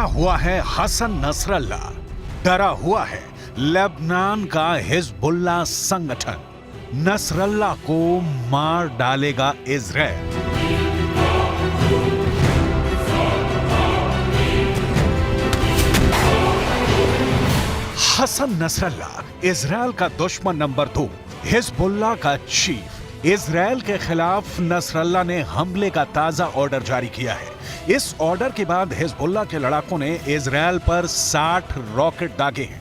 डरा हुआ है हसन नसरल्ला, डरा हुआ है लेबनान का हिजबुल्लाह संगठन। नसरल्ला को मार डालेगा इजराइल। हसन नसरल्ला इजराइल का दुश्मन नंबर 2, हिजबुल्लाह का चीफ। इजराइल के खिलाफ नसरल्ला ने हमले का ताजा ऑर्डर जारी किया है। इस ऑर्डर के बाद हिजबुल्लाह के लड़ाकों ने इजराइल पर 60 रॉकेट दागे हैं।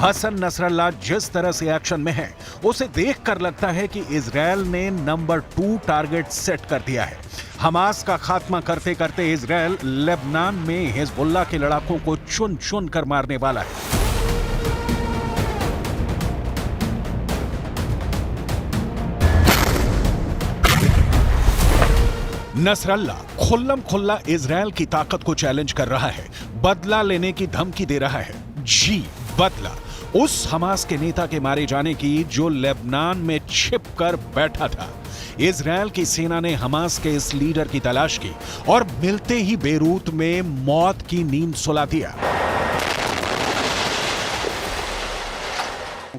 हसन नसरल्ला जिस तरह से एक्शन में है, उसे देखकर लगता है कि इजराइल ने नंबर 2 टारगेट सेट कर दिया है। हमास का खात्मा करते करते इजराइल लेबनान में हिजबुल्लाह के लड़ाकों को चुन चुन कर मारने वाला है। नसरल्ला खुल्लम खुल्ला इजराइल की ताकत को चैलेंज कर रहा है, बदला लेने की धमकी दे रहा है। जी, बदला उस हमास के नेता के मारे जाने की जो लेबनान में छिप कर बैठा था। इजराइल की सेना ने हमास के इस लीडर की तलाश की और मिलते ही बेरूत में मौत की नींद सुला दिया।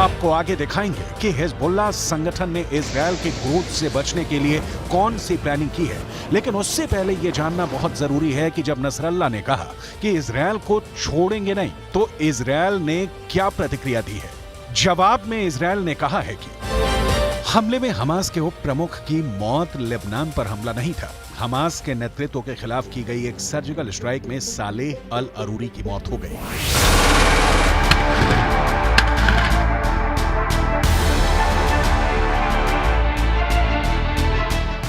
आपको आगे दिखाएंगे कि हिजबुल्लाह संगठन ने इजराइल के क्रोध से बचने के लिए कौन सी प्लानिंग की है। लेकिन उससे पहले यह जानना बहुत जरूरी है कि जब नसरल्ला ने कहा कि इजराइल को छोड़ेंगे नहीं, तो इजराइल ने क्या प्रतिक्रिया दी है। जवाब में इजराइल ने कहा है कि हमले में हमास के उप प्रमुख की मौत लेबनान पर हमला नहीं था। हमास के नेतृत्व के खिलाफ की गई एक सर्जिकल स्ट्राइक में सालेह अल अरूरी की मौत हो गई।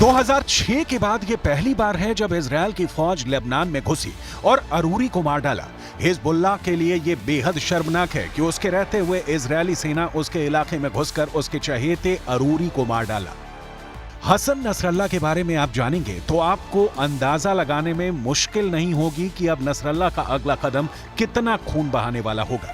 2006 के बाद यह पहली बार है जब इजराइल की फौज लेबनान में घुसी और अरूरी को मार डाला। हिजबुल्लाह के लिए यह बेहद शर्मनाक है कि उसके रहते हुए इजरायली सेना उसके इलाके में घुसकर उसके चहेते अरूरी को मार डाला। हसन नसरल्ला के बारे में आप जानेंगे तो आपको अंदाजा लगाने में मुश्किल नहीं होगी कि अब नसरल्ला का अगला कदम कितना खून बहाने वाला होगा।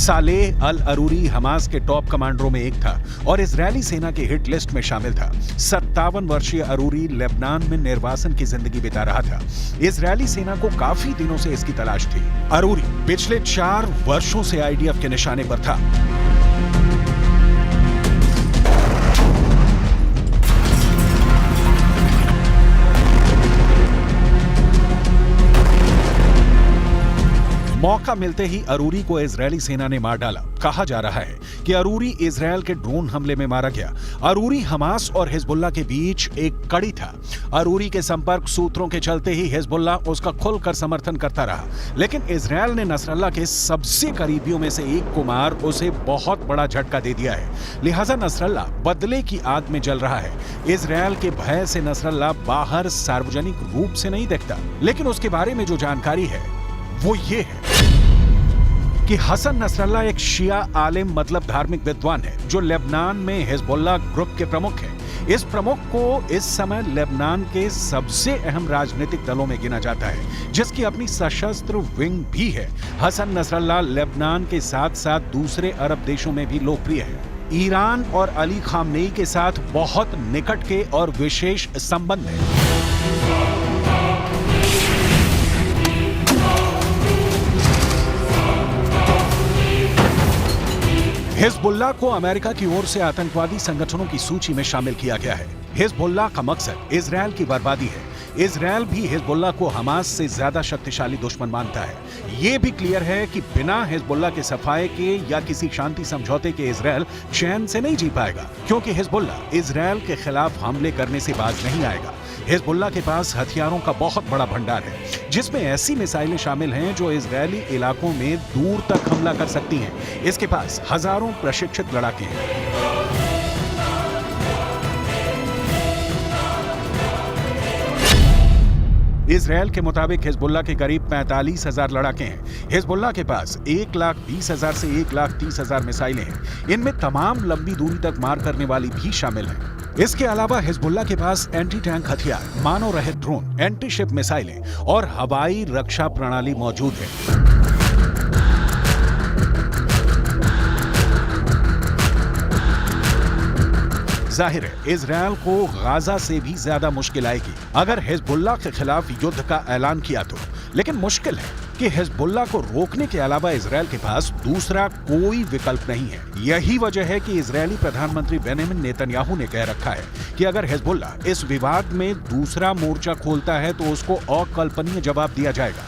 सालेह अल अरूरी हमास के टॉप कमांडरों में एक था और इजरायली सेना की हिट लिस्ट में शामिल था। 57 वर्षीय अरूरी लेबनान में निर्वासन की जिंदगी बिता रहा था। इजरायली सेना को काफी दिनों से इसकी तलाश थी। अरूरी पिछले 4 वर्षों से आईडीएफ के निशाने पर था। मौका मिलते ही अरूरी को इजरायली सेना ने मार डाला। कहा जा रहा है कि अरूरी इजरायल के ड्रोन हमले में मारा गया। अरूरी हमास और हिजबुल्लाह के बीच एक कड़ी था। अरूरी के संपर्क सूत्रों के चलते ही हिजबुल्लाह उसका खुलकर समर्थन करता रहा, लेकिन इजरायल ने नसरल्लाह के सबसे करीबियों में से एक को मार उसे बहुत बड़ा झटका दे दिया है। लिहाजा नसरल्लाह बदले की आग में जल रहा है। इजरायल के भय से नसरल्लाह बाहर सार्वजनिक रूप से नहीं दिखता, लेकिन उसके बारे में जो जानकारी है वो ये है कि हसन नसरल्लाह एक शिया आलिम मतलब धार्मिक विद्वान है जो लेबनान में हिजबुल्लाह ग्रुप के प्रमुख हैं। इस प्रमुख को इस समय लेबनान के सबसे अहम राजनीतिक दलों में गिना जाता है, जिसकी अपनी सशस्त्र विंग भी है। हसन नसरल्लाह लेबनान के साथ साथ दूसरे अरब देशों में भी लोकप्रिय है। ईरान और अली खामनेई के साथ बहुत निकट के और विशेष संबंध है। हिजबुल्लाह को अमेरिका की ओर से आतंकवादी संगठनों की सूची में शामिल किया गया है। हिजबुल्लाह का मकसद इजरायल की बर्बादी है। इजरायल भी हिजबुल्लाह को हमास से ज्यादा शक्तिशाली दुश्मन मानता है। यह भी क्लियर है कि बिना हिजबुल्लाह के सफाए के या किसी शांति समझौते के इजरायल चैन से नहीं जी पाएगा, क्योंकि हिजबुल्लाह इजरायल के खिलाफ हमले करने से बाज नहीं आएगा। हिजबुल्लाह के पास हथियारों का बहुत बड़ा भंडार है, जिसमें ऐसी मिसाइलें शामिल हैं जो इजरायली इलाकों में दूर तक हमला कर सकती हैं। इसके पास हजारों प्रशिक्षित लड़ाके हैं। इजरायल के मुताबिक हिजबुल्लाह के करीब 45,000 लड़ाके हैं। हिजबुल्लाह के पास 1,20,000 से 1,30,000 मिसाइलें हैं। इनमें तमाम लंबी दूरी तक मार करने वाली भी शामिल हैं। इसके अलावा हिजबुल्लाह के पास एंटी टैंक हथियार, मानव रहित ड्रोन, एंटी शिप मिसाइलें और हवाई रक्षा प्रणाली मौजूद है। जाहिर है इजरायल को गाजा से भी ज्यादा मुश्किल आएगी अगर हिजबुल्लाह के खिलाफ युद्ध का ऐलान किया तो। लेकिन मुश्किल है कि हिजबुल्लाह को रोकने के अलावा इजरायल के पास दूसरा कोई विकल्प नहीं है। यही वजह है कि इजरायली प्रधानमंत्री बेंजामिन नेतन्याहू ने कह रखा है कि अगर हिजबुल्लाह इस विवाद में दूसरा मोर्चा खोलता है तो उसको अकल्पनीय जवाब दिया जाएगा।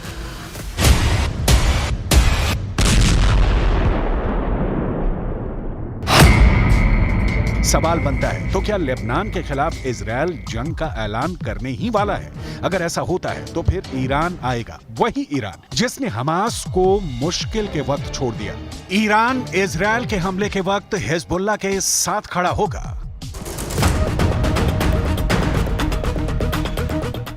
सवाल बनता है, तो क्या लेबनान के खिलाफ इजरायल जंग का ऐलान करने ही वाला है? अगर ऐसा होता है तो फिर ईरान आएगा, वही ईरान जिसने हमास को मुश्किल के वक्त छोड़ दिया। ईरान इजरायल के हमले के वक्त हिजबुल्लाह के साथ खड़ा होगा।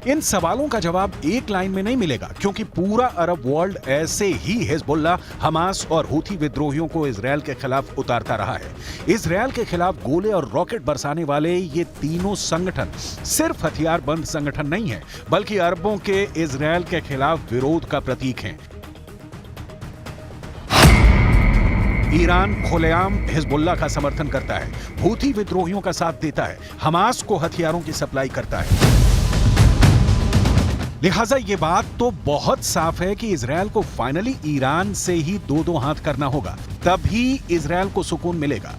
इन सवालों का जवाब एक लाइन में नहीं मिलेगा, क्योंकि पूरा अरब वर्ल्ड ऐसे ही हिजबुल्लाह, हमास और हूथी विद्रोहियों को इजरायल के खिलाफ उतारता रहा है। इजरायल के खिलाफ गोले और रॉकेट बरसाने वाले ये तीनों संगठन सिर्फ हथियारबंद संगठन नहीं है, बल्कि अरबों के इजरायल के खिलाफ विरोध का प्रतीक हैं। ईरान खुलेआम हिजबुल्लाह का समर्थन करता है, हूथी विद्रोहियों का साथ देता है, हमास को हथियारों की सप्लाई करता है। लिहाजा ये बात तो बहुत साफ है कि इजरायल को फाइनली ईरान से ही दो हाथ करना होगा, तभी इजरायल को सुकून मिलेगा।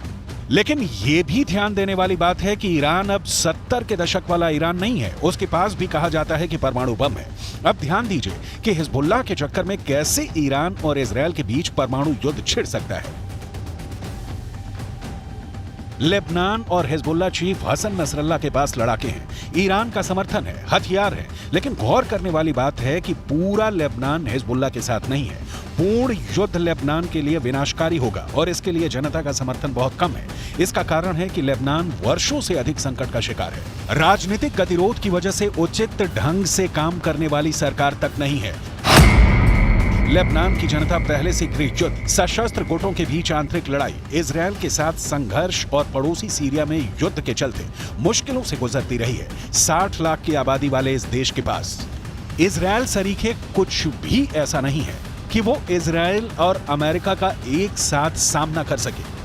लेकिन ये भी ध्यान देने वाली बात है कि ईरान अब 70 के दशक वाला ईरान नहीं है। उसके पास भी कहा जाता है कि परमाणु बम है। अब ध्यान दीजिए कि हिजबुल्लाह के चक्कर में कैसे ईरान और इजरायल के बीच परमाणु युद्ध छिड़ सकता है। लेबनान और हिजबुल्लाह चीफ हसन नसरल्लाह के पास लड़ाके हैं, ईरान का समर्थन है, हथियार है, लेकिन गौर करने वाली बात है कि पूरा लेबनान हिजबुल्लाह के साथ नहीं है। पूर्ण युद्ध लेबनान के लिए विनाशकारी होगा और इसके लिए जनता का समर्थन बहुत कम है। इसका कारण है कि लेबनान वर्षों से अधिक संकट का शिकार है। राजनीतिक गतिरोध की वजह से उचित ढंग से काम करने वाली सरकार तक नहीं है। लेबनान की जनता पहले से गृह युद्ध, सशस्त्र गुटों के बीच आंतरिक लड़ाई, इजरायल के साथ संघर्ष और पड़ोसी सीरिया में युद्ध के चलते मुश्किलों से गुजरती रही है। 60 लाख की आबादी वाले इस देश के पास इजरायल सरीखे कुछ भी ऐसा नहीं है कि वो इजरायल और अमेरिका का एक साथ सामना कर सके।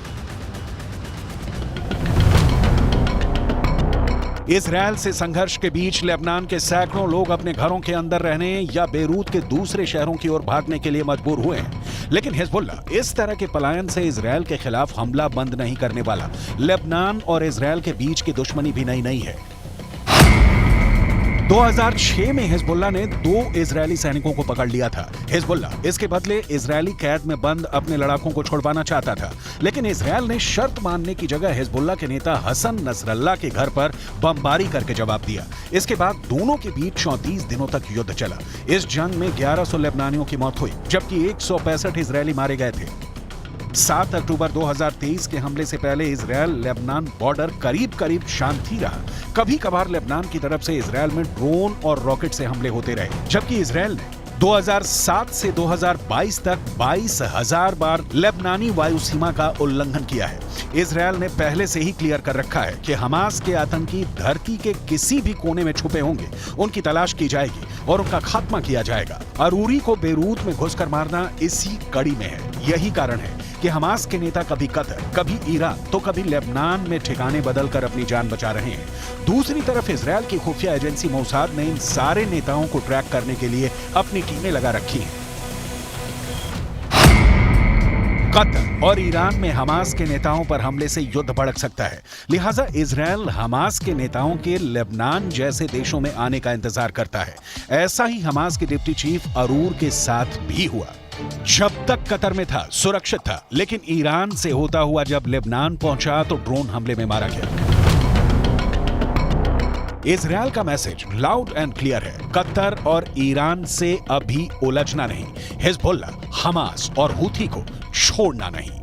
इजरायल से संघर्ष के बीच लेबनान के सैकड़ों लोग अपने घरों के अंदर रहने या बेरूत के दूसरे शहरों की ओर भागने के लिए मजबूर हुए हैं। लेकिन हिजबुल्लाह इस तरह के पलायन से इजरायल के खिलाफ हमला बंद नहीं करने वाला। लेबनान और इजरायल के बीच की दुश्मनी भी नई नहीं है। 2006 में हिजबुल्लाह ने 2 इजरायली सैनिकों को पकड़ लिया था। हिजबुल्लाह इसके बदले इजरायली कैद में बंद अपने लड़ाकों को छुड़वाना चाहता था, लेकिन इजरायल ने शर्त मानने की जगह हिजबुल्लाह के नेता हसन नसरल्लाह के घर पर बमबारी करके जवाब दिया। इसके बाद दोनों के बीच 34 दिनों तक युद्ध चला। इस जंग में 1100 लेबनानियों की मौत हुई, जबकि 165 इजरायली मारे गए थे। 7 अक्टूबर 2023 के हमले से पहले इजरायल लेबनान बॉर्डर करीब करीब शांत ही रहा। कभी कभार लेबनान की तरफ से इजरायल में ड्रोन और रॉकेट से हमले होते रहे, जबकि इजरायल ने 2007 से 2022 तक 22,000 बार लेबनानी वायु सीमा का उल्लंघन किया है। इजरायल ने पहले से ही क्लियर कर रखा है कि हमास के आतंकी धरती के किसी भी कोने में छुपे होंगे, उनकी तलाश की जाएगी और उनका खात्मा किया जाएगा। अरूरी को बेरूत में घुसकर मारना इसी कड़ी में है। यही कारण है कि हमास के नेता कभी कतर, कभी ईरान तो कभी लेबनान में ठिकाने बदलकर अपनी जान बचा रहे हैं। दूसरी तरफ इजरायल की खुफिया एजेंसी मोसाद ने इन सारे नेताओं को ट्रैक करने के लिए अपनी टीमें लगा रखी हैं। कतर और ईरान में हमास के नेताओं पर हमले से युद्ध भड़क सकता है, लिहाजा इजरायल हमास के नेताओं के लेबनान जैसे देशों में आने का इंतजार करता है। ऐसा ही हमास के डिप्टी चीफ अरूर के साथ भी हुआ। जब तक कतर में था सुरक्षित था, लेकिन ईरान से होता हुआ जब लेबनान पहुंचा तो ड्रोन हमले में मारा गया। इजरायल का मैसेज लाउड एंड क्लियर है, कतर और ईरान से अभी उलझना नहीं, हिजबुल्लाह, हमास और हूथी को छोड़ना नहीं।